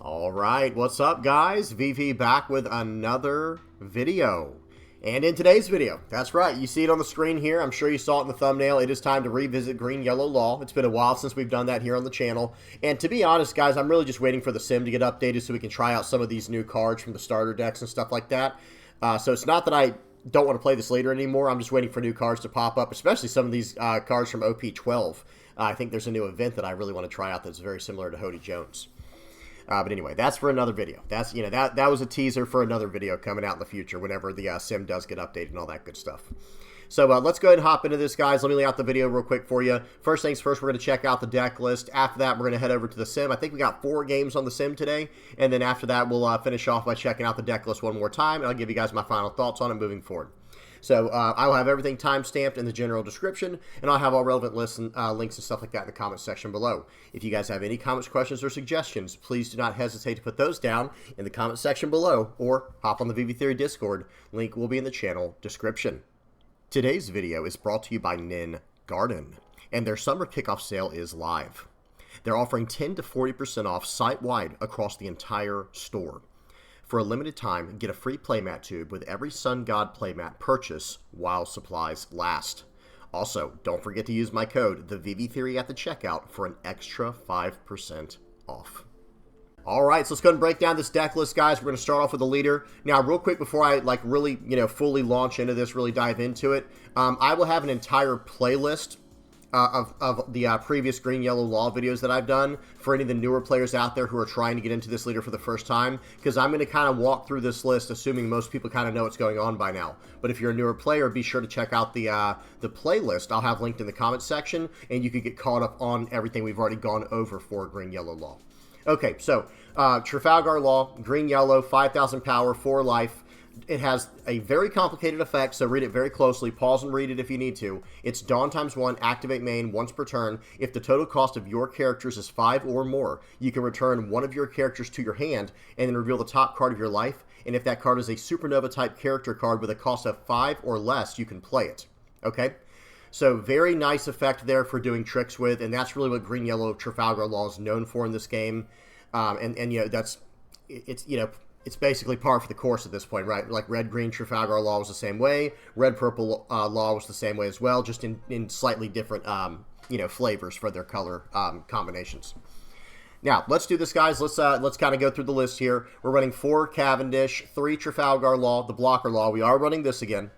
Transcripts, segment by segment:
All right, what's up guys? VV back with another video. And in today's video, that's right, you see it on the screen here. I'm sure you saw it in the thumbnail. It is time to revisit Green Yellow Law. It's been a while since we've done that here on the channel. And to be honest, guys, I'm really just waiting for the sim to get updated so we can try out some of these new cards from the starter decks and stuff like that. So it's not that I don't want to play this later anymore. I'm just waiting for new cards to pop up, especially some of these cards from OP12. I think there's a new event that I really want to try out that's very similar to Hody Jones. But anyway, that's for another video. That's, that was a teaser for another video coming out in the future whenever the sim does get updated and all that good stuff. So let's go ahead and hop into this, guys. Let me lay out the video real quick for you. First things first, we're going to check out the deck list. After that, we're going to head over to the sim. I think we got 4 games on the sim today. And then after that, we'll finish off by checking out the deck list one more time. And I'll give you guys my final thoughts on it moving forward. So I will have everything time-stamped in the general description, and I'll have all relevant lists and, links and stuff like that in the comment section below. If you guys have any comments, questions, or suggestions, please do not hesitate to put those down in the comment section below, or hop on the VV Theory Discord. Link will be in the channel description. Today's video is brought to you by Nin Garden, and their summer kickoff sale is live. They're offering 10 to 40% off site-wide across the entire store. For a limited time, get a free playmat tube with every Sun God playmat purchase while supplies last. Also, don't forget to use my code, TheVVTheory, at the checkout for an extra 5% off. Alright, so let's go ahead and break down this deck list, guys. We're going to start off with the leader. Now, real quick, before I really, fully launch into this, really dive into it, I will have an entire playlist of the previous Green Yellow Law videos that I've done for any of the newer players out there who are trying to get into this leader for the first time, because I'm going to kind of walk through this list assuming most people kind of know what's going on by now. But if you're a newer player, be sure to check out the playlist I'll have linked in the comment section, and you can get caught up on everything we've already gone over for Green Yellow Law. Okay, so Trafalgar Law, Green Yellow, 5,000 power, 4 life. It has a very complicated effect, so read it very closely. Pause and read it if you need to. It's Dawn ×1, activate main once per turn. If the total cost of your characters is 5 or more, you can return one of your characters to your hand and then reveal the top card of your life. And if that card is a supernova type character card with a cost of 5 or less, you can play it. Okay? So very nice effect there for doing tricks with, and that's really what Green Yellow Trafalgar Law is known for in this game. It's basically par for the course at this point, right? Like Red-Green Trafalgar Law was the same way. Red-Purple Law was the same way as well, just in slightly different, flavors for their color combinations. Now, let's do this, guys. Let's kind of go through the list here. We're running 4 Cavendish, 3 Trafalgar Law, the Blocker Law. We are running this again.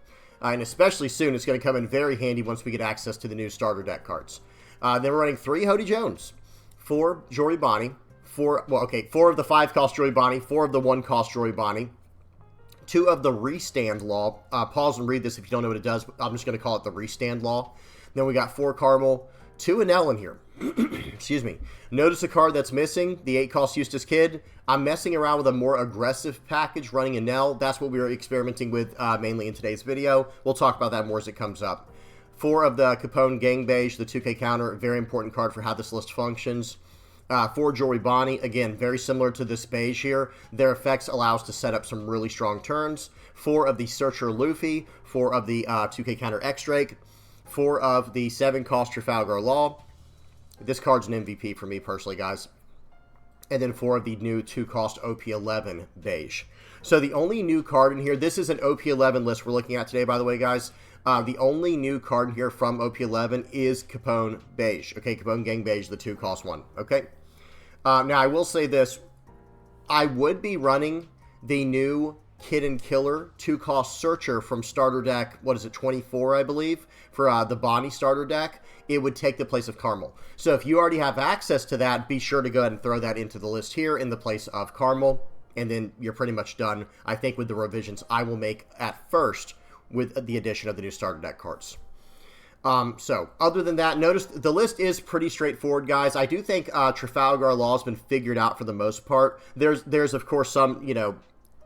And especially soon, it's going to come in very handy once we get access to the new starter deck cards. Then we're running 3 Hody Jones, 4 Jory Bonnie, 4 of the 5 cost Jory Bonnie, 4 of the 1 cost Jory Bonnie, 2 of the Restand Law. Pause and read this if you don't know what it does. I'm just going to call it the Restand Law. Then we got 4 Carmel, 2 Enel in here. Excuse me. Notice a card that's missing, the 8 cost Eustace Kid. I'm messing around with a more aggressive package running Enel. That's what we were experimenting with mainly in today's video. We'll talk about that more as it comes up. 4 of the Capone Gang Beige, the 2K counter. Very important card for how this list functions. 4 Jory Bonnie, again, very similar to this beige here. Their effects allow us to set up some really strong turns. 4 of the Searcher Luffy, 4 of the 2K counter X-Drake, 4 of the 7 cost Trafalgar Law. This card's an MVP for me personally, guys. And then 4 of the new 2 cost OP11 beige. So the only new card in here, this is an OP11 list we're looking at today, by the way, guys. The only new card in here from OP11 is Capone Beige. Okay, Capone Gang Beige, the 2 cost one. Okay. Now, I will say this. I would be running the new Kid and Killer 2 cost Searcher from starter deck, what is it, 24, I believe, for the Bonnie starter deck. It would take the place of Carmel. So if you already have access to that, be sure to go ahead and throw that into the list here in the place of Carmel. And then you're pretty much done, I think, with the revisions I will make at first with the addition of the new starter deck cards. So, other than that, notice the list is pretty straightforward, guys. I do think Trafalgar Law has been figured out for the most part. There's of course, some,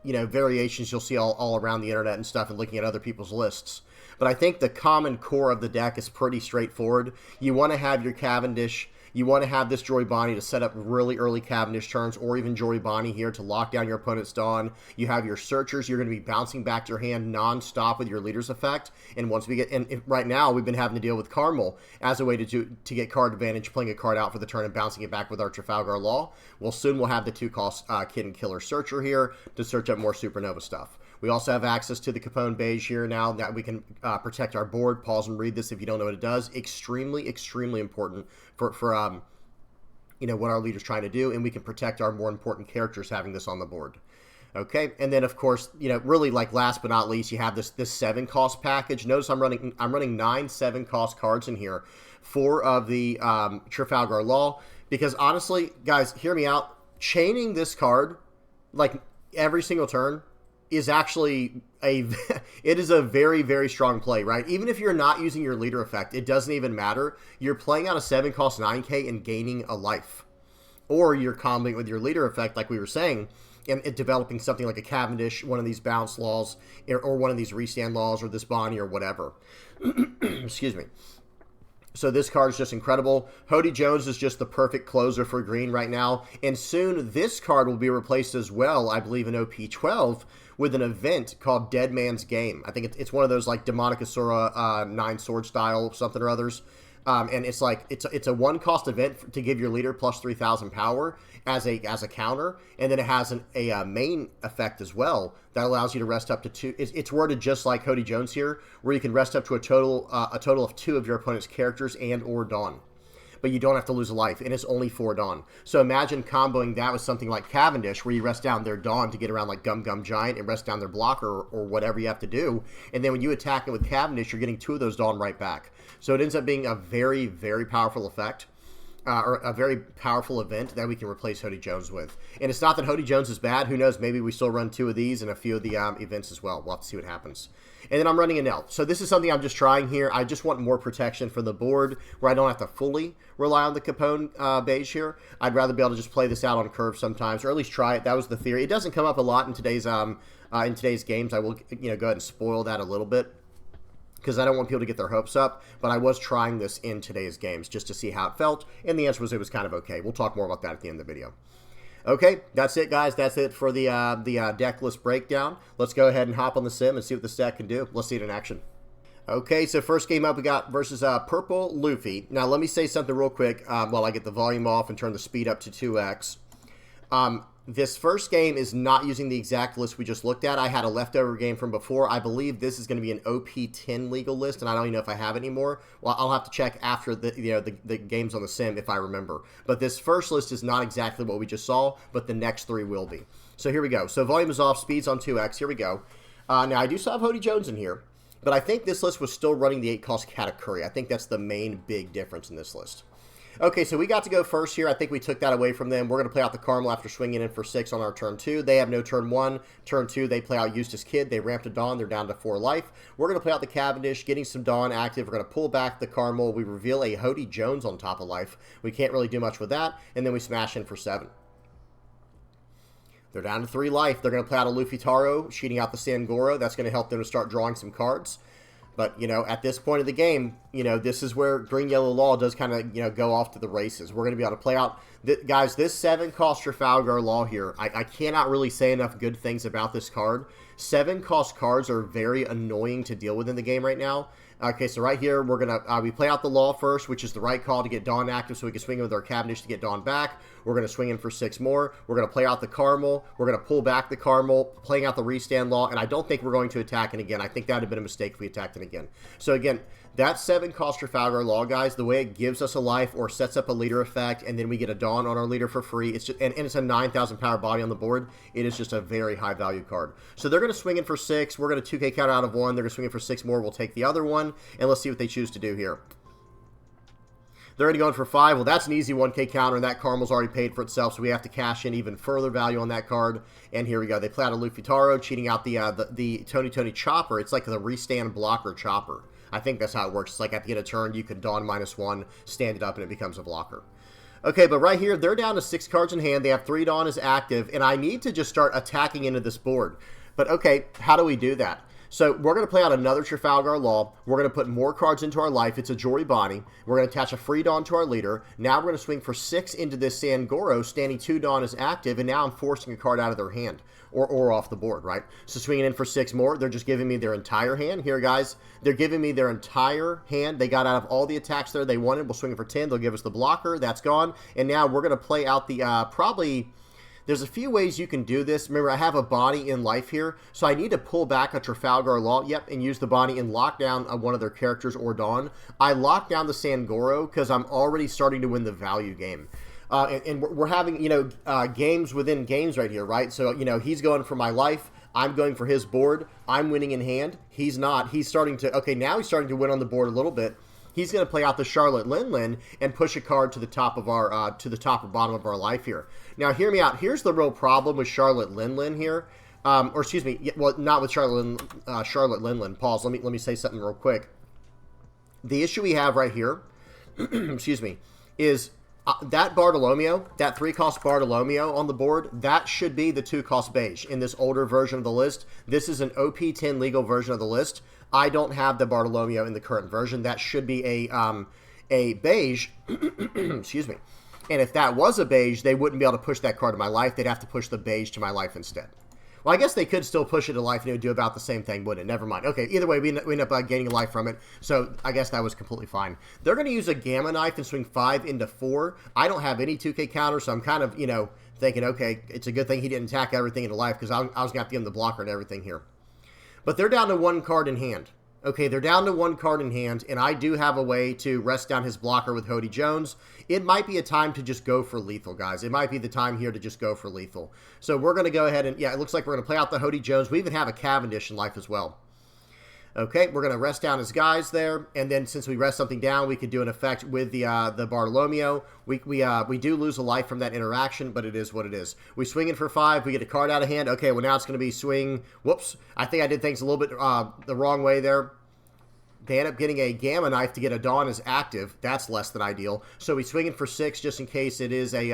variations you'll see all around the internet and stuff and looking at other people's lists. But I think the common core of the deck is pretty straightforward. You want to have your Cavendish You want to have this Joy Bonnie to set up really early Cavendish turns, or even Joy Bonnie here to lock down your opponent's Dawn. You have your Searchers. You're going to be bouncing back to your hand non-stop with your Leader's Effect. And once we get, and right now we've been having to deal with Carmel as a way to get card advantage, playing a card out for the turn and bouncing it back with our Trafalgar Law. Well, soon we'll have the 2-cost Kid and Killer Searcher here to search up more Supernova stuff. We also have access to the Capone Beige here now that we can protect our board. Pause and read this if you don't know what it does. Extremely, extremely important for you know, what our leader's trying to do, and we can protect our more important characters having this on the board. Okay, and then of course, you know, really like last but not least, you have this 7-cost package. Notice I'm running 9 7-cost cards in here, 4 of the Trafalgar Law, because honestly, guys, hear me out. Chaining this card like every single turn is actually it is a very, very strong play, right? Even if you're not using your leader effect, it doesn't even matter. You're playing out a 7-cost 9K and gaining a life. Or you're comboing with your leader effect, like we were saying, and developing something like a Cavendish, one of these bounce laws, or one of these restand laws, or this Bonnie, or whatever. Excuse me. So this card is just incredible. Hody Jones is just the perfect closer for green right now. And soon this card will be replaced as well, I believe in OP12, with an event called Dead Man's Game. I think it's one of those like Demonic Asura 9 sword style something or others. And it's like it's a 1-cost event to give your leader plus 3,000 power as a counter, and then it has a main effect as well that allows you to rest up to 2. It's worded just like Hody Jones here, where you can rest up to a total of 2 of your opponent's characters and or Dawn. But you don't have to lose a life, and it's only 4 Dawn. So imagine comboing that with something like Cavendish, where you rest down their Dawn to get around like Gum Gum Giant and rest down their blocker or whatever you have to do. And then when you attack it with Cavendish, you're getting 2 of those Dawn right back. So it ends up being a very, very powerful effect, or a very powerful event that we can replace Hody Jones with. And it's not that Hody Jones is bad. Who knows? Maybe we still run 2 of these and a few of the events as well. We'll have to see what happens. And then I'm running an elf. So this is something I'm just trying here. I just want more protection for the board where I don't have to fully rely on the Capone Beige here. I'd rather be able to just play this out on curve sometimes, or at least try it. That was the theory. It doesn't come up a lot in today's games. I will go ahead and spoil that a little bit, because I don't want people to get their hopes up, but I was trying this in today's games just to see how it felt, and the answer was it was kind of okay. We'll talk more about that at the end of the video. Okay, that's it, guys. That's it for the deck list breakdown. Let's go ahead and hop on the sim and see what this deck can do. Let's see it in action. Okay, so first game up we got versus Purple Luffy. Now, let me say something real quick while I get the volume off and turn the speed up to 2x. This first game is not using the exact list we just looked at. I had a leftover game from before. I believe this is going to be an OP10 legal list, and I don't even know if I have it anymore. Well, I'll have to check after the games on the sim if I remember. But this first list is not exactly what we just saw, but the next 3 will be. So here we go. So volume is off, speed's on 2x. Here we go. Now, I do still have Hody Jones in here, but I think this list was still running the 8-cost Katakuri. I think that's the main big difference in this list. Okay, so we got to go first here. I think we took that away from them. We're going to play out the Carmel after swinging in for 6 on our turn 2. They have no turn 1. Turn 2, they play out Eustace Kid. They ramp to Dawn. They're down to 4 life. We're going to play out the Cavendish, getting some Dawn active. We're going to pull back the Carmel. We reveal a Hody Jones on top of life. We can't really do much with that. And then we smash in for 7. They're down to 3 life. They're going to play out a Luffy Taro, cheating out the Sangoro. That's going to help them to start drawing some cards. But, you know, at this point of the game, you know, this is where Green-Yellow Law does kind of, you know, go off to the races. We're going to be able to play out, guys, this 7-cost Trafalgar Law here. I cannot really say enough good things about this card. 7-cost cards are very annoying to deal with in the game right now. Okay, so right here, we're going to, we play out the Law first, which is the right call to get Dawn active so we can swing in with our Cavendish to get Dawn back. We're going to swing in for 6 more. We're going to play out the Carmel. We're going to pull back the Carmel, playing out the Restand Law, and I don't think we're going to attack it again. I think that would have been a mistake if we attacked it again. So again, that 7-cost Trafalgar Law, guys, the way it gives us a life or sets up a leader effect, and then we get a Dawn on our leader for free, it's just, and it's a 9,000 power body on the board, it is just a very high value card. So they're going to swing in for 6. We're going to 2K counter out of 1. They're going to swing in for 6 more. We'll take the other one, and let's see what they choose to do here. They're already going for 5. Well, that's an easy 1K counter, and that Carmel's already paid for itself, so we have to cash in even further value on that card. And here we go. They play out a Luffy Taro, cheating out the Tony Chopper. It's like the restand blocker Chopper. I think that's how it works. It's like at the end of turn, you can Dawn -1, stand it up, and it becomes a blocker. Okay, but right here, they're down to 6 cards in hand. They have 3 Dawn as active, and I need to just start attacking into this board. But okay, how do we do that? So we're going to play out another Trafalgar Law. We're going to put more cards into our life. It's a Jory Bonnie. We're going to attach a free Dawn to our leader. Now we're going to swing for 6 into this Sangoro. Standing 2 Dawn is active, and now I'm forcing a card out of their hand or off the board, right? So swinging in for 6 more. They're just giving me their entire hand. Here, guys, they're giving me their entire hand. They got out of all the attacks there they wanted. We'll swing it for 10. They'll give us the blocker. That's gone. And now we're going to play out the probably... There's a few ways you can do this. Remember, I have a Bonnie in life here, so I need to pull back a Trafalgar Law, and use the Bonnie and lock down one of their characters or Dawn. I lock down the Sangoro because I'm already starting to win the value game. And we're having, games within games right here, right? So, he's going for my life. I'm going for his board. I'm winning in hand. He's not. He's starting to, okay, now he's starting to win on the board a little bit. He's going to play out the Charlotte Lin and push a card to the top of our top or bottom of our life here. Now, hear me out. Here's the real problem with Charlotte Lin here, or excuse me, well, not with Charlotte Lin. Pause. Let me say something real quick. The issue we have right here, excuse me, is that Bartolomeo, that 3-cost Bartolomeo on the board. That should be the 2-cost beige in this older version of the list. This is an OP10 legal version of the list. I don't have the Bartolomeo in the current version. That should be a beige, excuse me. And if that was a beige, they wouldn't be able to push that card to my life. They'd have to push the beige to my life instead. Well, I guess they could still push it to life and it would do about the same thing, wouldn't it? Never mind. Okay, either way, we end up gaining a life from it. So I guess that was completely fine. They're going to use a Gamma Knife and swing 5 into 4. I don't have any 2K counters, so I'm kind of, thinking, okay, it's a good thing he didn't attack everything into life because I was going to have to give him the blocker and everything here. But they're down to 1 card in hand. Okay, they're down to 1 card in hand, and I do have a way to rest down his blocker with Hody Jones. It might be a time to just go for lethal, guys. It might be the time here to just go for lethal. So we're going to go ahead and, yeah, it looks like we're going to play out the Hody Jones. We even have a Cavendish in life as well. Okay, we're going to rest down his guys there, and then since we rest something down, we could do an effect with the Bartolomeo. We do lose a life from that interaction, but it is what it is. We swing in for 5, we get a card out of hand. Okay, well now it's going to be swing. Whoops, I think I did things a little bit the wrong way there. They end up getting a Gamma Knife to get a Dawn as active. That's less than ideal. So we swing in for 6 just in case it is a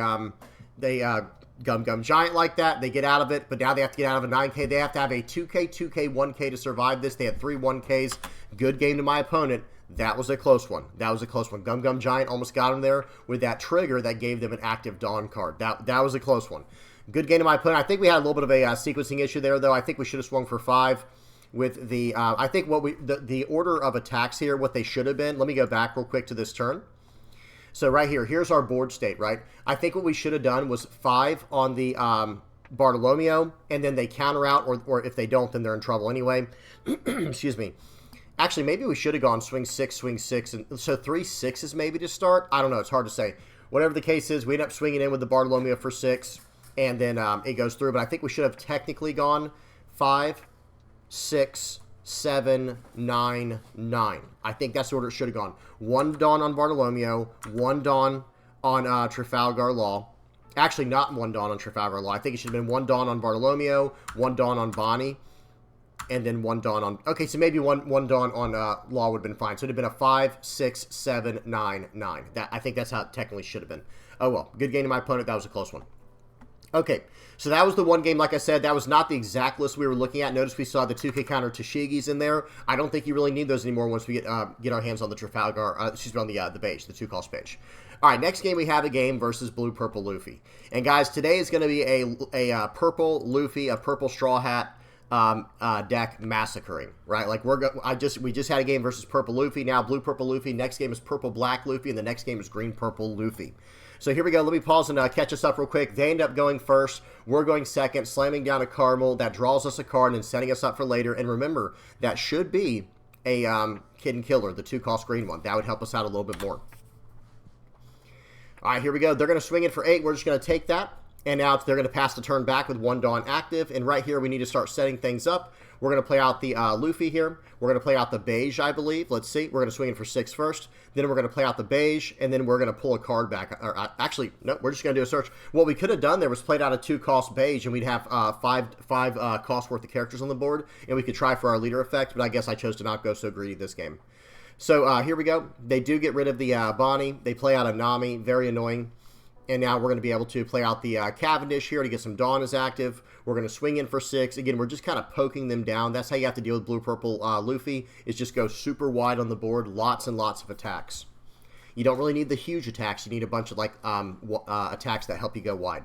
Gum Giant like that. They get out of it, but now they have to get out of a 9K. They have to have a 2K, 2K, 1K to survive this. They had 3 1Ks. Good game to my opponent. That was a close one. That was a close one. Gum Giant almost got him there with that trigger that gave them an active Dawn card. That was a close one. Good game to my opponent. I think we had a little bit of a sequencing issue there, though. I think we should have swung for 5 with the, I think what the order of attacks here, what they should have been. Let me go back real quick to this turn. So right here, here's our board state, right? I think what we should have done was 5 on the Bartolomeo, and then they counter out, or if they don't, then they're in trouble anyway. Excuse me. Actually, maybe we should have gone swing 6, and so 3 6s maybe to start. I don't know. It's hard to say. Whatever the case is, we end up swinging in with the Bartolomeo for 6, and then it goes through. But I think we should have technically gone 5, 6, 7, 9, 9. I think that's the order it should have gone. 1 Dawn on Bartolomeo, 1 Dawn on Trafalgar Law. Actually, not 1 Dawn on Trafalgar Law. I think it should have been 1 Dawn on Bartolomeo, 1 Dawn on Bonnie, and then 1 Dawn on... Okay, so maybe one Dawn on Law would have been fine. So it would have been a 5, 6, 7, 9, 9. I think that's how it technically should have been. Oh, well. Good game to my opponent. That was a close one. Okay, so that was the one game, like I said, that was not the exact list we were looking at. Notice we saw the 2K counter Tashigi's in there. I don't think you really need those anymore once we get our hands on the Trafalgar, excuse me, on the beige, the 2-cost beige. All right, next game we have a game versus Blue-Purple Luffy. And guys, today is going to be a Purple Luffy, a Purple Straw Hat deck massacring, right? Like we just had a game versus Purple Luffy, now Blue-Purple Luffy. Next game is Purple-Black Luffy, and the next game is Green-Purple Luffy. So here we go. Let me pause and catch us up real quick. They end up going first. We're going second, slamming down a Caramel. That draws us a card and setting us up for later. And remember, that should be a Kid and Killer, the 2-cost green one. That would help us out a little bit more. All right, here we go. They're going to swing it for 8. We're just going to take that. And now they're going to pass the turn back with 1 Dawn active. And right here, we need to start setting things up. We're going to play out the Luffy here. We're going to play out the beige, I believe. Let's see. We're going to swing in for 6 first. Then we're going to play out the beige. And then we're going to pull a card back. Or, actually, no, we're just going to do a search. What we could have done there was played out a 2-cost beige. And we'd have 5 cost worth of characters on the board. And we could try for our leader effect. But I guess I chose to not go so greedy this game. So here we go. They do get rid of the Bonnie. They play out a Nami. Very annoying. And now we're going to be able to play out the Cavendish here to get some Dawn as active. We're going to swing in for 6. Again, we're just kind of poking them down. That's how you have to deal with blue-purple Luffy, is just go super wide on the board, lots and lots of attacks. You don't really need the huge attacks. You need a bunch of like attacks that help you go wide.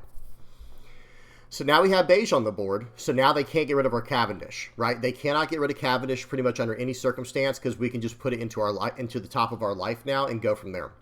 So now we have beige on the board. So now they can't get rid of our Cavendish, right? They cannot get rid of Cavendish pretty much under any circumstance because we can just put it into the top of our life now and go from there.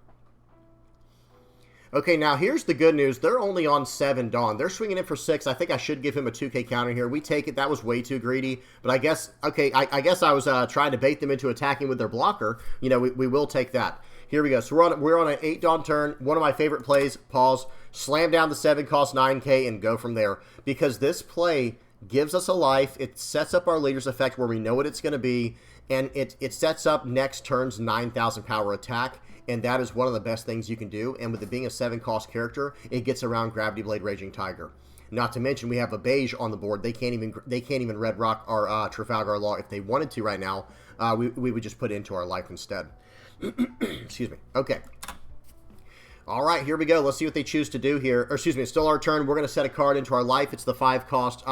Okay, now here's the good news. They're only on 7 Dawn. They're swinging in for 6. I think I should give him a 2K counter here. We take it. That was way too greedy. But I guess, okay, I guess I was trying to bait them into attacking with their blocker. You know, we will take that. Here we go. So we're on an 8 Dawn turn. One of my favorite plays. Pause. Slam down the 7, cost 9K, and go from there. Because this play gives us a life. It sets up our leader's effect where we know what it's going to be. And it sets up next turn's 9,000 power attack. And that is one of the best things you can do. And with it being a 7-cost character, it gets around Gravity Blade Raging Tiger. Not to mention, we have a beige on the board. They can't even Red Rock our Trafalgar Law if they wanted to right now. We would just put it into our life instead. Excuse me. Okay. All right, here we go. Let's see what they choose to do here. Or excuse me, it's still our turn. We're going to set a card into our life. It's the 5-cost,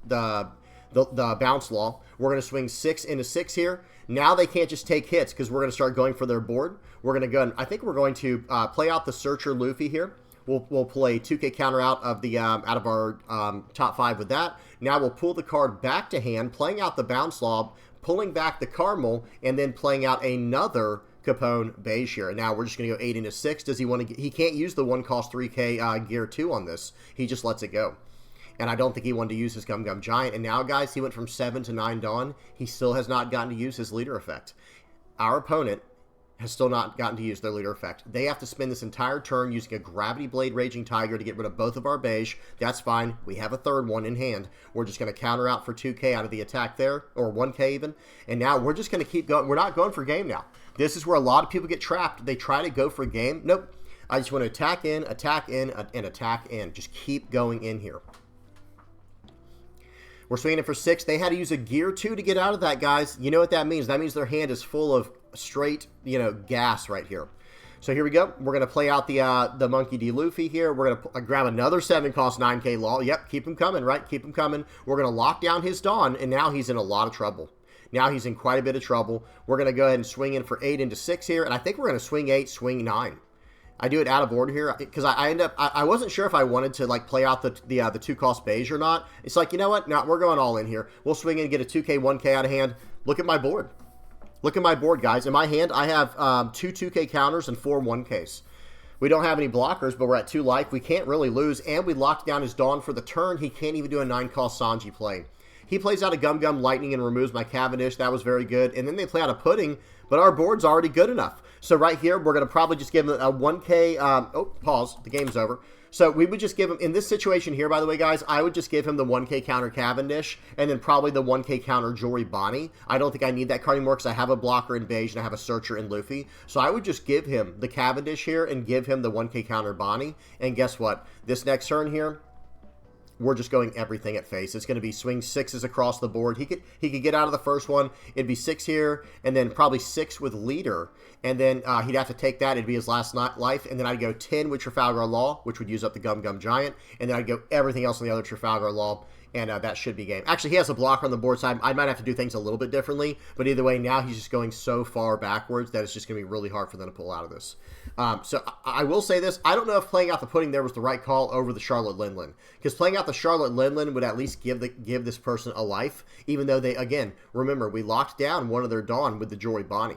the Bounce Law. We're going to swing 6 into 6 here. Now they can't just take hits because we're going to start going for their board. We're going to go, and I think we're going to play out the Searcher Luffy here. We'll play 2K counter out of our top 5 with that. Now we'll pull the card back to hand, playing out the Bounce Law, pulling back the Caramel, and then playing out another Capone beige here. And now we're just going to go 8 into 6. Does he want to? He can't use the 1-cost 3K gear 2 on this. He just lets it go. And I don't think he wanted to use his Gum Gum Giant. And now, guys, he went from 7 to 9 Dawn. He still has not gotten to use his leader effect. Our opponent has still not gotten to use their leader effect. They have to spend this entire turn using a Gravity Blade Raging Tiger to get rid of both of our beige. That's fine. We have a third one in hand. We're just going to counter out for 2K out of the attack there, or 1K even. And now we're just going to keep going. We're not going for game now. This is where a lot of people get trapped. They try to go for game. Nope. I just want to attack in, and attack in. Just keep going in here. We're swinging it for 6. They had to use a gear 2 to get out of that, guys. You know what that means. That means their hand is full of straight, gas right here. So here we go. We're going to play out the Monkey D. Luffy here. We're going to grab another 7-cost 9K Law. Yep, keep him coming, right? Keep him coming. We're going to lock down his Dawn, and now he's in a lot of trouble. Now he's in quite a bit of trouble. We're going to go ahead and swing in for 8 into 6 here, and I think we're going to swing 8, swing 9. I do it out of order here because I wasn't sure if I wanted to like play out the 2-cost beige or not. It's like, you know what? No, we're going all in here. We'll swing in and get a 2K, 1K out of hand. Look at my board. Look at my board, guys. In my hand, I have 2 2K counters and 4 1Ks. We don't have any blockers, but we're at 2 life. We can't really lose, and we locked down his Dawn for the turn. He can't even do a 9-cost Sanji play. He plays out a Gum Gum Lightning and removes my Cavendish. That was very good. And then they play out a Pudding, but our board's already good enough. So right here, we're going to probably just give him a 1K. Pause. The game's over. So we would just give him, in this situation here, by the way, guys, I would just give him the 1K counter Cavendish and then probably the 1K counter Jory Bonnie. I don't think I need that card anymore because I have a blocker in beige and I have a searcher in Luffy. So I would just give him the Cavendish here and give him the 1K counter Bonnie. And guess what? This next turn here, we're just going everything at face. It's going to be swing 6s across the board. He could get out of the first one. It'd be 6 here, and then probably 6 with leader, and then he'd have to take that. It'd be his last life, and then I'd go 10 with Trafalgar Law, which would use up the Gum Gum Giant, and then I'd go everything else on the other Trafalgar Law, and that should be game. Actually, he has a blocker on the board, so I might have to do things a little bit differently, but either way, now he's just going so far backwards that it's just going to be really hard for them to pull out of this. So I will say this. I don't know if playing out the Pudding there was the right call over the Charlotte Linlin, because playing out the Charlotte Linlin would at least give this person a life, even though they, again, remember, we locked down one of their Dawn with the Jory Bonnie.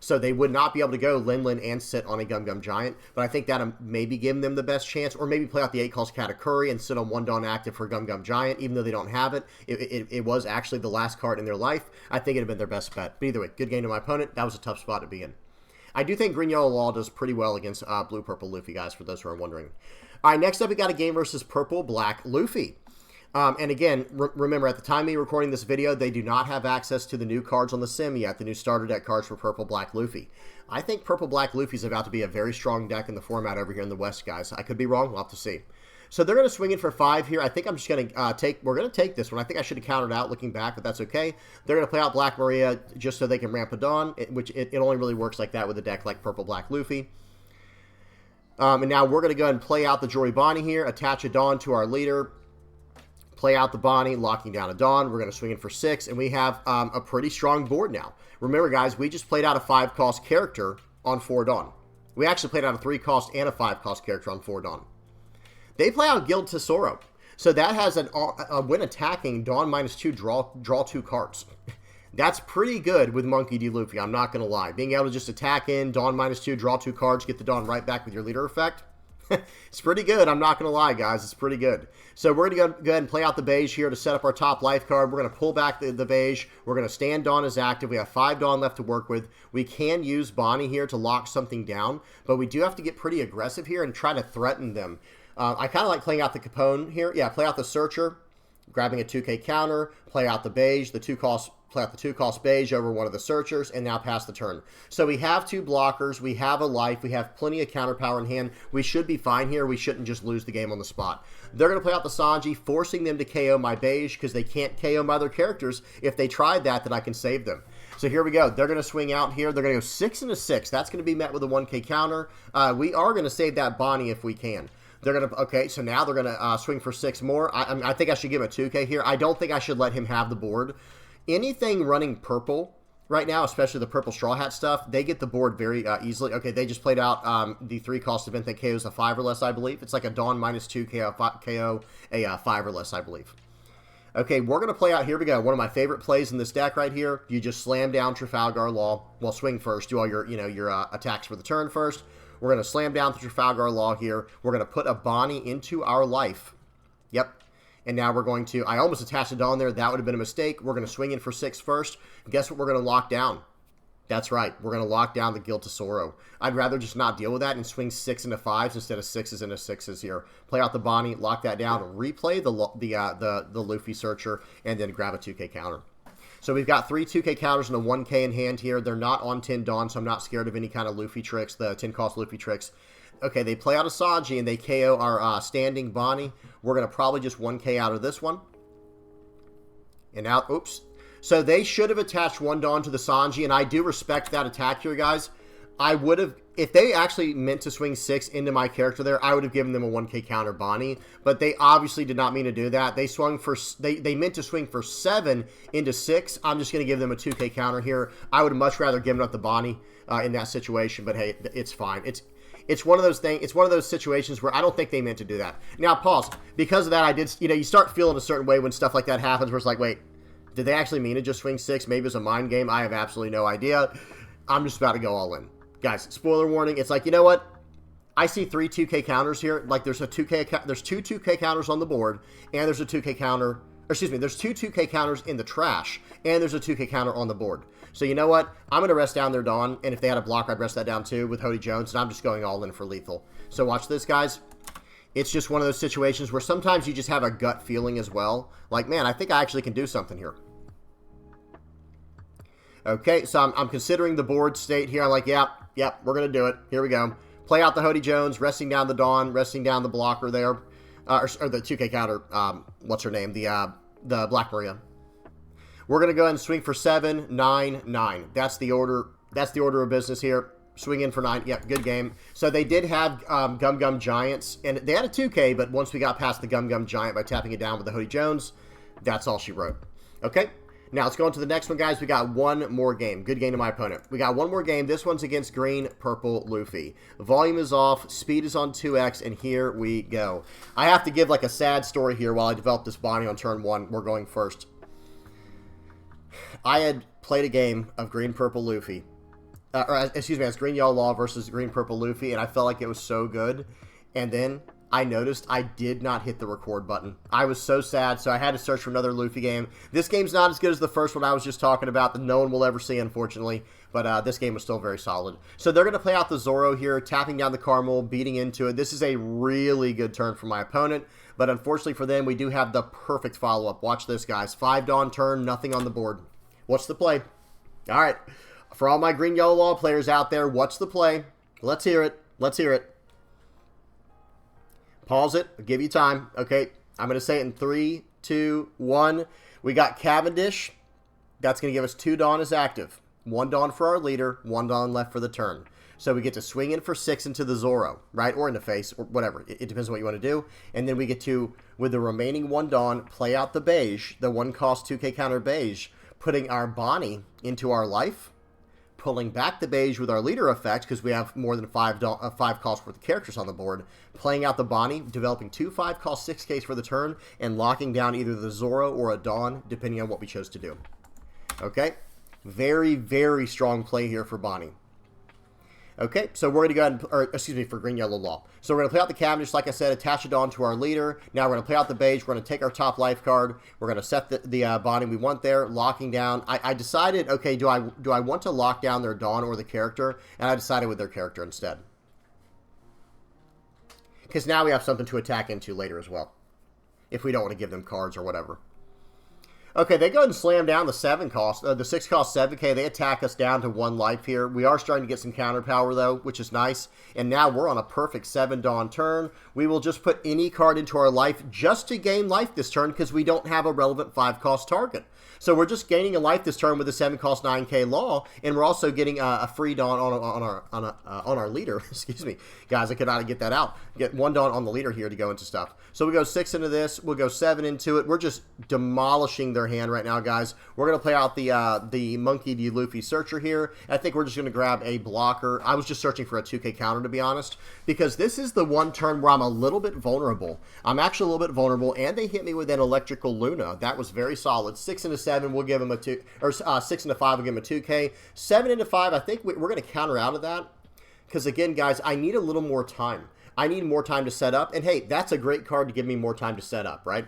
So they would not be able to go Linlin and sit on a Gum Gum Giant, but I think that maybe giving them the best chance, or maybe play out the 8-cost Katakuri and sit on 1 Dawn active for Gum Gum Giant, even though they don't have it. It was actually the last card in their life. I think it would have been their best bet. But either way, good game to my opponent. That was a tough spot to be in. I do think Green Yellow Law does pretty well against Blue Purple Luffy, guys, for those who are wondering. All right, next up, we got a game versus Purple Black Luffy. And again, remember, at the time of me recording this video, they do not have access to the new cards on the sim yet, the new starter deck cards for Purple Black Luffy. I think Purple Black Luffy is about to be a very strong deck in the format over here in the West, guys. I could be wrong. We'll have to see. So they're going to swing in for 5 here. I think I'm just going to we're going to take this one. I think I should have countered out looking back, but that's okay. They're going to play out Black Maria just so they can ramp a Dawn, which it only really works like that with a deck like Purple Black Luffy. And now we're going to go ahead and play out the Jory Bonnie here, attach a Dawn to our leader, play out the Bonnie, locking down a Dawn. We're going to swing in for 6, and we have a pretty strong board now. Remember, guys, we just played out a 5-cost character on 4 Dawn. We actually played out a 3-cost and a 5-cost character on 4 Dawn. They play out Guild Tesoro. So that has when attacking, Dawn -2, draw 2 cards. That's pretty good with Monkey D. Luffy, I'm not going to lie. Being able to just attack in, Dawn -2, draw 2 cards, get the Dawn right back with your leader effect. It's pretty good, I'm not going to lie, guys. It's pretty good. So we're going to go ahead and play out the beige here to set up our top life card. We're going to pull back the beige. We're going to stand Dawn as active. We have 5 Dawn left to work with. We can use Bonnie here to lock something down, but we do have to get pretty aggressive here and try to threaten them. I kind of like playing out the Capone here. Yeah, play out the Searcher, grabbing a 2K counter, play out the beige, play out the 2-cost beige over one of the Searchers, and now pass the turn. So we have 2 blockers, we have a life, we have plenty of counter power in hand. We should be fine here. We shouldn't just lose the game on the spot. They're going to play out the Sanji, forcing them to KO my beige because they can't KO my other characters. If they tried that, then I can save them. So here we go. They're going to swing out here. They're going to go 6 and a 6. That's going to be met with a 1K counter. We are going to save that Bonnie if we can. They're going to, okay, so now they're going to swing for 6 more. I think I should give him a 2K here. I don't think I should let him have the board. Anything running purple right now, especially the purple Straw Hat stuff, they get the board very easily. Okay, they just played out the 3-cost event that KOs a 5 or less, I believe. It's like a Dawn -2 KO a 5 or less, I believe. Okay, we're going to play out, here we go, one of my favorite plays in this deck right here. You just slam down Trafalgar Law. Well, swing first, do all your, your attacks for the turn first. We're going to slam down the Trafalgar Law here. We're going to put a Bonnie into our life. Yep. And now we're going to, I almost attached a Dawn there. That would have been a mistake. We're going to swing in for 6 first. Guess what we're going to lock down? That's right. We're going to lock down the Guild Tesoro. I'd rather just not deal with that and swing 6 into 5s instead of 6s into 6s here. Play out the Bonnie, lock that down, replay the Luffy Searcher, and then grab a 2K counter. So we've got 3 2K counters and a 1K in hand here. They're not on 10 Dawn, so I'm not scared of any kind of Luffy tricks, the 10-cost Luffy tricks. Okay, they play out a Sanji and they KO our standing Bonnie. We're going to probably just 1K out of this one. And now, oops. So they should have attached 1 Dawn to the Sanji, and I do respect that attack here, guys. I would have, if they actually meant to swing 6 into my character there, I would have given them a 1K counter Bonnie, but they obviously did not mean to do that. They swung for, they meant to swing for 7 into 6. I'm just going to give them a 2K counter here. I would have much rather given up the Bonnie in that situation, but hey, it's fine. It's one of those things. It's one of those situations where I don't think they meant to do that. Now, pause. Because of that, I did, you start feeling a certain way when stuff like that happens, where it's like, wait, did they actually mean to just swing 6? Maybe it's a mind game. I have absolutely no idea. I'm just about to go all in. Guys, spoiler warning. It's like, you know what? I see 3 2K counters here. Like, there's two 2K counters on the board, and there's a 2K counter, or excuse me, there's 2 2K counters in the trash, and there's a 2K counter on the board. So you know what? I'm going to rest down their Dawn, and if they had a blocker, I'd rest that down too with Hody Jones, and I'm just going all in for lethal. So watch this, guys. It's just one of those situations where sometimes you just have a gut feeling as well. Like, man, I think I actually can do something here. Okay, so I'm considering the board state here. I'm like, yep, we're going to do it. Here we go. Play out the Hody Jones, resting down the Dawn, resting down the blocker there. Or the 2K counter, what's her name? The Black Maria. We're going to go ahead and swing for 7, 9, 9. That's the order. That's the order of business here. Swing in for 9. Yep, good game. So they did have Gum Gum Giants, and they had a 2K, but once we got past the Gum Gum Giant by tapping it down with the Hody Jones, that's all she wrote. Okay, now let's go on to the next one, guys. We got one more game. Good game to my opponent. We got one more game. This one's against Green Purple Luffy. Volume is off. Speed is on 2x, and here we go. I have to give like a sad story here while I develop this Bonnie on turn 1. We're going first. I had played a game of Green Purple Luffy. Excuse me, it's Green Yellow Law versus Green Purple Luffy, and I felt like it was so good. And then I noticed I did not hit the record button. I was so sad, so I had to search for another Luffy game. This game's not as good as the first one I was just talking about that no one will ever see, unfortunately. But this game was still very solid. So they're going to play out the Zoro here, tapping down the Caramel, beating into it. This is a really good turn for my opponent. But unfortunately for them, we do have the perfect follow-up. Watch this, guys. 5 Dawn turn, nothing on the board. What's the play? All right. For all my Green Yellow Law players out there, what's the play? Let's hear it. Let's hear it. Pause it. I'll give you time. Okay. I'm going to say it in 3, 2, 1. We got Cavendish. That's going to give us 2 Dawn as active. 1 Dawn for our leader. 1 Dawn left for the turn. So we get to swing in for 6 into the Zoro, right? Or in the face, or whatever. It depends on what you want to do. And then we get to, with the remaining 1 Dawn, play out the beige, the 1 cost 2k counter beige, putting our Bonnie into our life, pulling back the beige with our leader effect, because we have more than 5 cost worth of characters on the board, playing out the Bonnie, developing 2 5 cost 6Ks for the turn, and locking down either the Zoro or a Dawn, depending on what we chose to do. Okay? Very, very strong play here for Bonnie. Okay, so we're going to go ahead and, or excuse me, for Green Yellow Law. So we're going to play out the Cavendish, like I said, attach a Dawn to our leader. Now we're going to play out the beige. We're going to take our top life card. We're going to set the Bonnie we want there, locking down. I decided, okay, do I want to lock down their Dawn or the character? And I decided with their character instead. Because now we have something to attack into later as well, if we don't want to give them cards or whatever. Okay, they go ahead and slam down the 7 cost, the 6 cost 7k. They attack us down to 1 life here. We are starting to get some counter power though, which is nice. And now we're on a perfect 7 Dawn turn. We will just put any card into our life just to gain life this turn because we don't have a relevant 5 cost target. So we're just gaining a life this turn with a 7 cost 9k Law, and we're also getting a free Dawn on our leader. Excuse me, guys, I could not get that out. Get 1 Dawn on the leader here to go into stuff. So we go 6 into this. We'll go 7 into it. We're just demolishing their hand right now, guys. We're gonna play out the Monkey D. Luffy Searcher here. I think we're just gonna grab a blocker. I was just searching for a 2k counter, to be honest, because this is the one turn where I'm a little bit vulnerable. I'm actually a little bit vulnerable, and they hit me with an Electrical Luna. That was very solid. 6 into 7, we'll give them a 2, or 6 into 5, we'll give them a 2k. 7 into 5, I think we're gonna counter out of that, because again, guys, I need a little more time. I need more time to set up, and hey, that's a great card to give me more time to set up, right?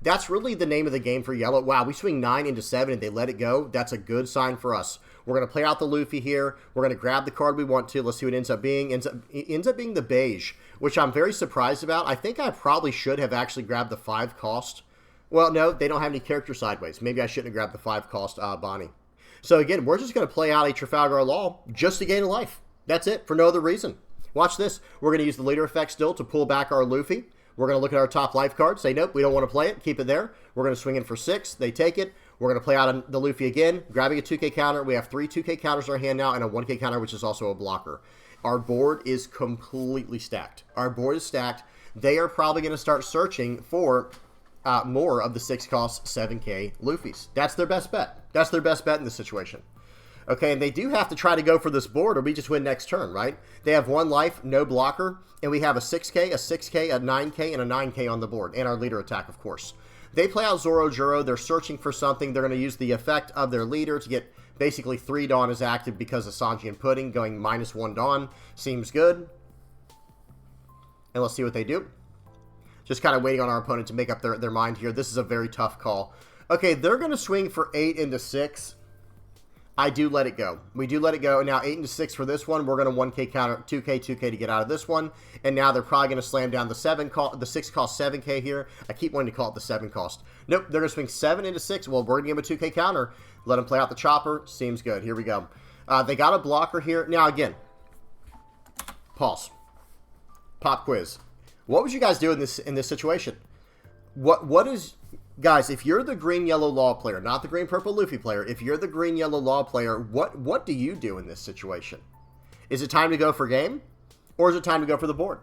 That's really the name of the game for yellow. Wow, we swing 9 into 7 and they let it go. That's a good sign for us. We're going to play out the Luffy here. We're going to grab the card we want to. Let's see what it ends up being. It ends up being the beige, which I'm very surprised about. I think I probably should have actually grabbed the 5 cost. Well, no, they don't have any character sideways. Maybe I shouldn't have grabbed the 5 cost Bonnie. So again, we're just going to play out a Trafalgar Law just to gain a life. That's it, for no other reason. Watch this. We're going to use the leader effect still to pull back our Luffy. We're going to look at our top life card, say, nope, we don't want to play it, keep it there. We're going to swing in for 6, they take it. We're going to play out the Luffy again, grabbing a 2k counter. We have 3 2k counters in our hand now and a 1k counter, which is also a blocker. Our board is completely stacked. Our board is stacked. They are probably going to start searching for more of the 6 cost 7k Luffys. That's their best bet. That's their best bet in this situation. Okay, and they do have to try to go for this board or we just win next turn, right? They have 1 life, no blocker, and we have a 6k, a 6k, a 9k, and a 9k on the board, and our leader attack, of course. They play out Zoro Juro. They're searching for something. They're going to use the effect of their leader to get basically 3 Dawn is active because of Sanji and Pudding going -1 Dawn. Seems good. And let's see what they do. Just kind of waiting on our opponent to make up their mind here. This is a very tough call. Okay, they're going to swing for 8 into 6. I do let it go. We do let it go. Now 8 into 6 for this one. We're going to 1k counter, 2k to get out of this one. And now they're probably going to slam down the 6 cost 7k here. I keep wanting to call it the 7 cost. Nope, they're going to swing 7 into 6. Well, we're going to give them a 2k counter. Let them play out the chopper. Seems good. Here we go. They got a blocker here. Now again, pause. Pop quiz. What would you guys do in this situation? What is... Guys, if you're the green-yellow Law player, not the green-purple Luffy player, if you're the green-yellow Law player, what do you do in this situation? Is it time to go for game? Or is it time to go for the board?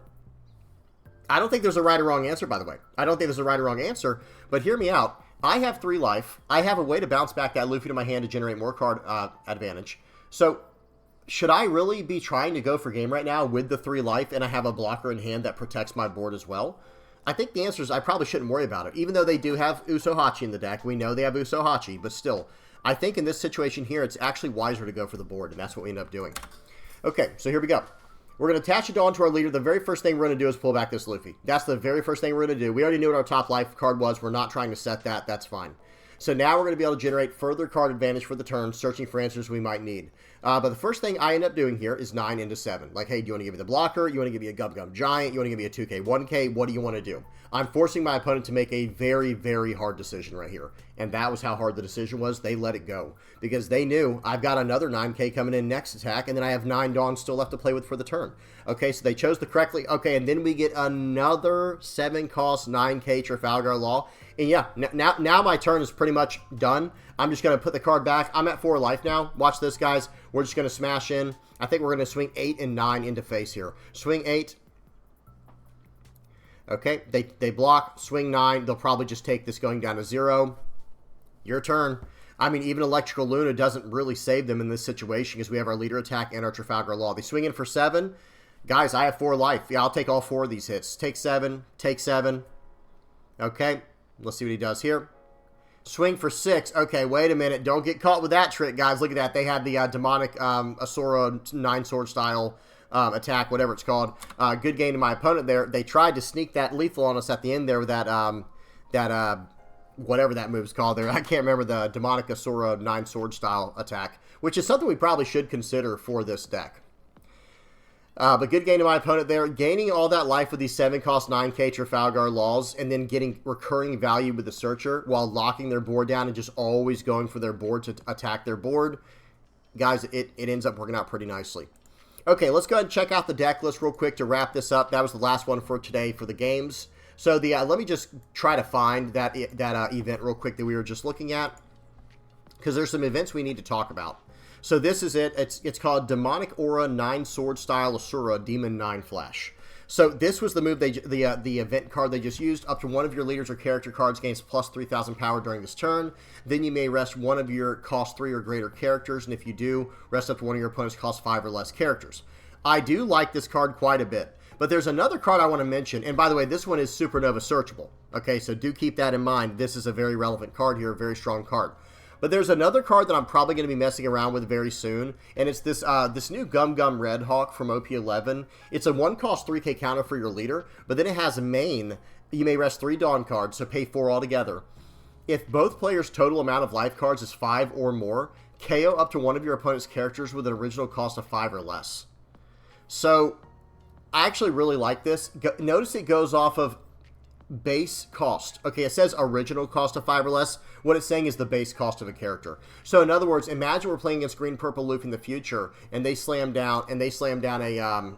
I don't think there's a right or wrong answer, by the way. I don't think there's a right or wrong answer, but hear me out. I have 3 life. I have a way to bounce back that Luffy to my hand to generate more card advantage. So, should I really be trying to go for game right now with the 3 life and I have a blocker in hand that protects my board as well? I think the answer is I probably shouldn't worry about it. Even though they do have Usohachi in the deck, we know they have Usohachi, but still, I think in this situation here, it's actually wiser to go for the board, and that's what we end up doing. Okay, so here we go. We're going to attach it on to our leader. The very first thing we're going to do is pull back this Luffy. That's the very first thing we're going to do. We already knew what our top life card was. We're not trying to set that. That's fine. So now we're going to be able to generate further card advantage for the turn, searching for answers we might need. But the first thing I end up doing here is 9 into 7. Like, hey, do you want to give me the blocker? You want to give me a Gum Gum Giant? You want to give me a 2K, 1K? What do you want to do? I'm forcing my opponent to make a very, very hard decision right here. And that was how hard the decision was. They let it go. Because they knew I've got another 9K coming in next attack, and then I have 9 Dawns still left to play with for the turn. Okay, so they chose the correctly. Okay, and then we get another 7 cost 9K Trafalgar Law. And yeah, now my turn is pretty much done. I'm just going to put the card back. I'm at 4 life now. Watch this, guys. We're just going to smash in. I think we're going to swing 8 and 9 into face here. Swing 8. Okay, they block. Swing 9. They'll probably just take this going down to 0. Your turn. I mean, even Electrical Luna doesn't really save them in this situation because we have our leader attack and our Trafalgar Law. They swing in for 7. Guys, I have 4 life. Yeah, I'll take all 4 of these hits. Take 7. Take 7. Okay, let's see what he does here. Swing for 6. Okay, wait a minute. Don't get caught with that trick, guys. Look at that. They had the demonic Asura 9-sword style attack, whatever it's called. Good game to my opponent there. They tried to sneak that lethal on us at the end there with that whatever that move's called there. I can't remember the demonic Asura 9-sword style attack, which is something we probably should consider for this deck. But good game to my opponent there. Gaining all that life with these 7-cost 9k Trafalgar Laws and then getting recurring value with the Searcher while locking their board down and just always going for their board to attack their board. Guys, it ends up working out pretty nicely. Okay, let's go ahead and check out the deck list real quick to wrap this up. That was the last one for today for the games. So let me just try to find that event real quick that we were just looking at, because there's some events we need to talk about. So this is it. It's called Demonic Aura 9-sword style Asura Demon 9 Flash. So this was the move the event card they just used. Up to one of your leaders or character cards gains plus 3,000 power during this turn. Then you may rest one of your cost 3 or greater characters, and if you do, rest up to one of your opponent's cost 5 or less characters. I do like this card quite a bit. But there's another card I want to mention, and by the way, this one is Supernova searchable. Okay, so do keep that in mind. This is a very relevant card here, a very strong card. But there's another card that I'm probably going to be messing around with very soon, and it's this this new Gum Gum Red Hawk from OP11. It's a 1-cost 3k counter for your leader, but then it has a main. You may rest 3 Dawn cards, so pay 4 altogether. If both players' total amount of life cards is 5 or more, KO up to one of your opponent's characters with an original cost of 5 or less. So I actually really like this. Notice it goes off of base cost. Okay, it says original cost of 5 or less. What it's saying is the base cost of a character. So in other words, imagine we're playing against Green Purple Luffy in the future, and they slam down a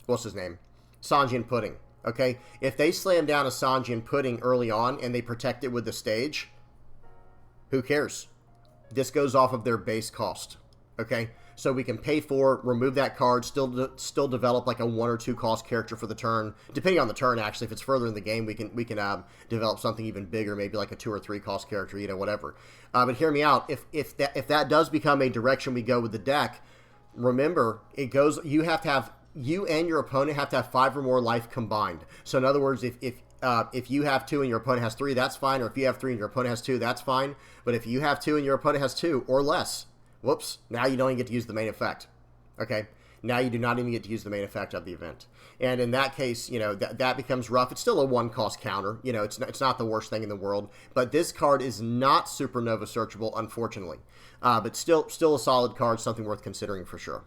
what's his name? Sanjian Pudding. Okay, if they slam down a Sanjian Pudding early on and they protect it with the stage, who cares? This goes off of their base cost. Okay, so we can pay for, remove that card, still develop like a 1 or 2 cost character for the turn, depending on the turn. Actually, if it's further in the game, we can develop something even bigger, maybe like a 2 or 3 cost character, you know, whatever. But hear me out. If that does become a direction we go with the deck, remember it goes. You and your opponent have to have 5 or more life combined. So in other words, if you have 2 and your opponent has 3, that's fine. Or if you have 3 and your opponent has 2, that's fine. But if you have 2 and your opponent has 2 or less, whoops, now you don't even get to use the main effect. Okay? Now you do not even get to use the main effect of the event. And in that case, you know, that becomes rough. It's still a 1-cost counter. You know, it's not the worst thing in the world. But this card is not Supernova searchable, unfortunately. But still a solid card, something worth considering for sure.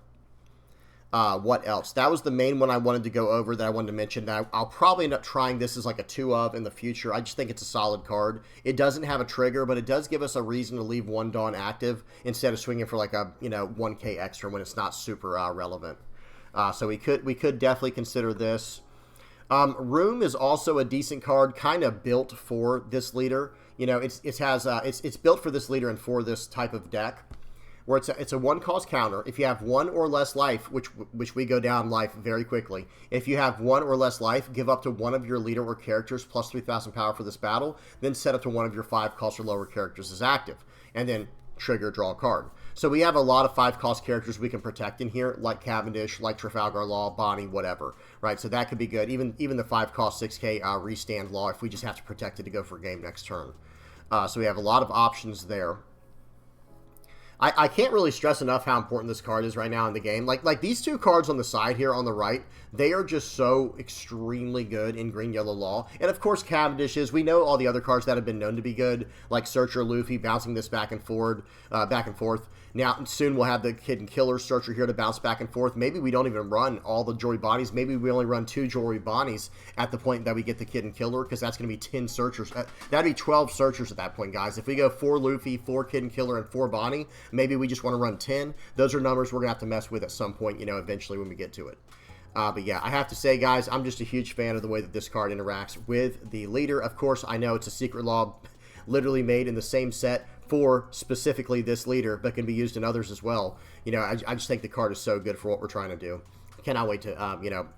What else? That was the main one I wanted to go over that I wanted to mention. Now, I'll probably end up trying this as like a 2 of in the future. I just think it's a solid card. It doesn't have a trigger, but it does give us a reason to leave 1 Dawn active instead of swinging for like a, you know, 1k extra when it's not super relevant. So we could definitely consider this. Room is also a decent card, kind of built for this leader. You know, it's built for this leader and for this type of deck, where it's a 1-cost counter. If you have 1 or less life, which we go down life very quickly. If you have 1 or less life, give up to one of your leader or characters plus 3,000 power for this battle. Then set up to one of your 5-cost or lower characters as active, and then trigger, draw a card. So we have a lot of 5-cost characters we can protect in here, like Cavendish, like Trafalgar Law, Bonnie, whatever. Right? So that could be good. Even the 5-cost 6k restand Law if we just have to protect it to go for a game next turn. So we have a lot of options there. I can't really stress enough how important this card is right now in the game. Like these 2 cards on the side here on the right, they are just so extremely good in Green Yellow Law. And of course Cavendish is. We know all the other cards that have been known to be good, like Searcher Luffy, bouncing this back and forth. Now soon we'll have the Hidden Killer Searcher here to bounce back and forth. Maybe we don't even run all the Jory Bonnies. Maybe we only run 2 Jory Bonnies at the point that we get the Hidden Killer, because that's going to be 10 Searchers. That'd be 12 Searchers at that point, guys. If we go 4 Luffy, 4 Hidden Killer, and 4 Bonnie, maybe we just want to run 10. Those are numbers we're going to have to mess with at some point, you know, eventually when we get to it. But yeah, I have to say, guys, I'm just a huge fan of the way that this card interacts with the leader. Of course, I know it's a secret law. literally made in the same set for specifically this leader, but can be used in others as well. You know, I just think the card is so good for what we're trying to do. Cannot wait to, you know,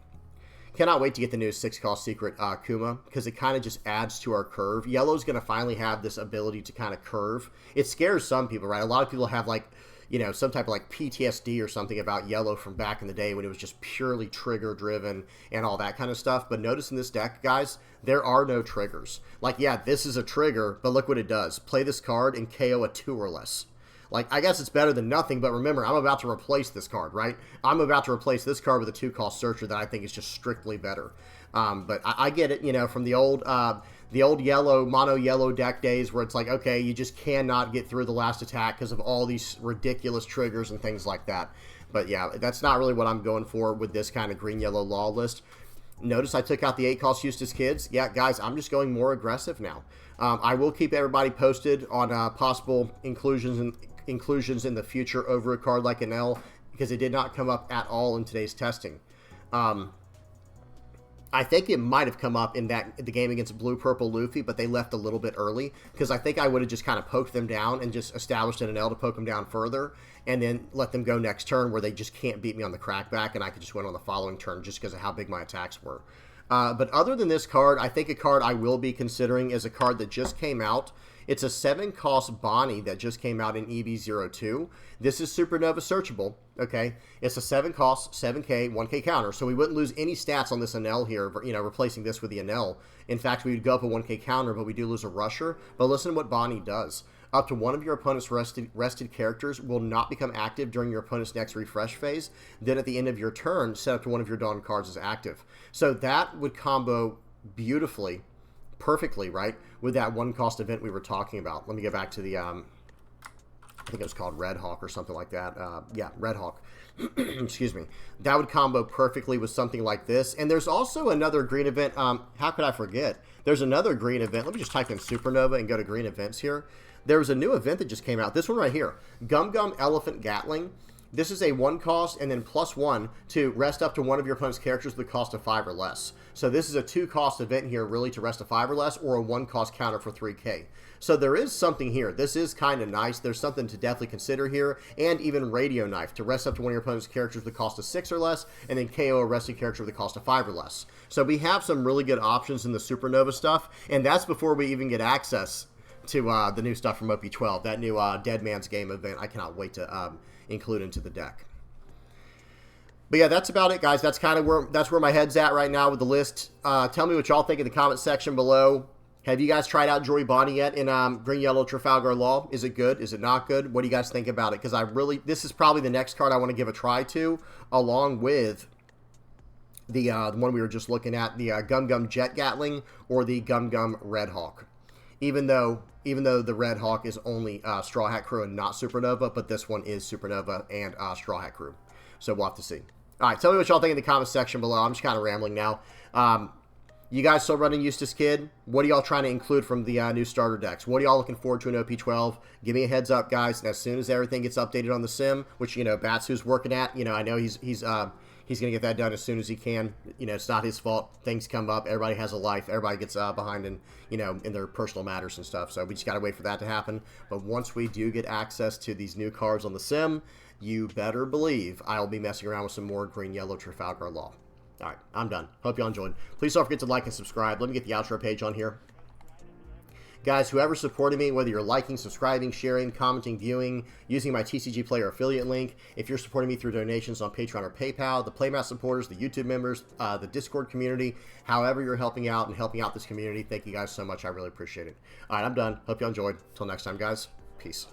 cannot wait to get the new 6-cost secret Kuma, because it kind of just adds to our curve. Yellow's going to finally have this ability to kind of curve. It scares some people, right? A lot of people have, like, you know, some type of, like, PTSD or something about Yellow from back in the day when it was just purely trigger-driven and all that kind of stuff. But notice in this deck, guys, there are no triggers. Like, yeah, this is a trigger, but look what it does. Play this card and KO a 2 or less. Like, I guess it's better than nothing, but remember, I'm about to replace this card, right? I'm about to replace this card with a 2-cost Searcher that I think is just strictly better. But I get it, you know, from the old yellow, mono yellow deck days where it's like, okay, you just cannot get through the last attack because of all these ridiculous triggers and things like that. But yeah, that's not really what I'm going for with this kind of green-yellow law list. Notice I took out the 8-cost Eustace Kids. Yeah, guys, I'm just going more aggressive now. I will keep everybody posted on possible inclusions in the future over a card like an L, because it did not come up at all in today's testing. I think it might have come up in the game against Blue-Purple Luffy, but they left a little bit early, because I think I would have just kind of poked them down and just established an L to poke them down further, and then let them go next turn where they just can't beat me on the crackback, and I could just win on the following turn just because of how big my attacks were. But other than this card, I think a card I will be considering is a card that just came out. It's a 7-cost Bonnie that just came out in EV02. This is Supernova searchable, okay? It's a 7-cost, 7K, 1K counter, so we wouldn't lose any stats on this Anel here, you know, replacing this with the Anel. In fact, we would go up a 1K counter, but we do lose a Rusher. But listen to what Bonnie does. Up to one of your opponent's rested characters will not become active during your opponent's next refresh phase. Then at the end of your turn, set up to one of your Dawn cards as active. So that would combo beautifully, perfectly, right, with that 1-cost event we were talking about. Let me get back to the, I think it was called Red Hawk or something like that. Yeah, Red Hawk. Excuse me. That would combo perfectly with something like this. And there's also another green event. How could I forget? There's another green event. Let me just type in Supernova and go to green events here. There was a new event that just came out. This one right here. Gum Gum Elephant Gatling. This is a 1-cost and then +1 to rest up to one of your opponent's characters with the cost of 5 or less. So this is a 2-cost event here, really, to rest a 5 or less, or a 1-cost counter for 3K. So there is something here. This is kind of nice. There's something to definitely consider here. And even Radio Knife to rest up to one of your opponent's characters with the cost of 6 or less, and then KO a rested character with the cost of 5 or less. So we have some really good options in the Supernova stuff, and that's before we even get access to the new stuff from OP12, that new Dead Man's Game event. I cannot wait to include into the deck. But yeah, that's about it, guys. That's kind of where my head's at right now with the list. Tell me what y'all think in the comment section below. Have you guys tried out Jory Bonnie yet in Green Yellow Trafalgar Law? Is it good? Is it not good? What do you guys think about it? Because this is probably the next card I want to give a try to, along with the one we were just looking at, the Gum Gum Jet Gatling or the Gum Gum Red Hawk. Even though the Red Hawk is only Straw Hat Crew and not Supernova, but this one is Supernova and Straw Hat Crew. So we'll have to see. All right, tell me what y'all think in the comment section below. I'm just kind of rambling now. You guys still running Eustace Kid? What are y'all trying to include from the new starter decks? What are y'all looking forward to in OP12? Give me a heads up, guys. And as soon as everything gets updated on the sim, which, you know, Batsu's working at, you know, I know he's going to get that done as soon as he can. You know, it's not his fault. Things come up. Everybody has a life. Everybody gets behind in, you know, in their personal matters and stuff. So we just got to wait for that to happen. But once we do get access to these new cards on the sim, you better believe I'll be messing around with some more Green Yellow Trafalgar Law. All right, I'm done. Hope y'all enjoyed. Please don't forget to like and subscribe. Let me get the outro page on here. Guys, whoever supported me, whether you're liking, subscribing, sharing, commenting, viewing, using my TCG Player affiliate link, if you're supporting me through donations on Patreon or PayPal, the Playmat supporters, the YouTube members, the Discord community, however you're helping out and helping out this community, thank you guys so much. I really appreciate it. All right, I'm done. Hope y'all enjoyed. Until next time, guys. Peace.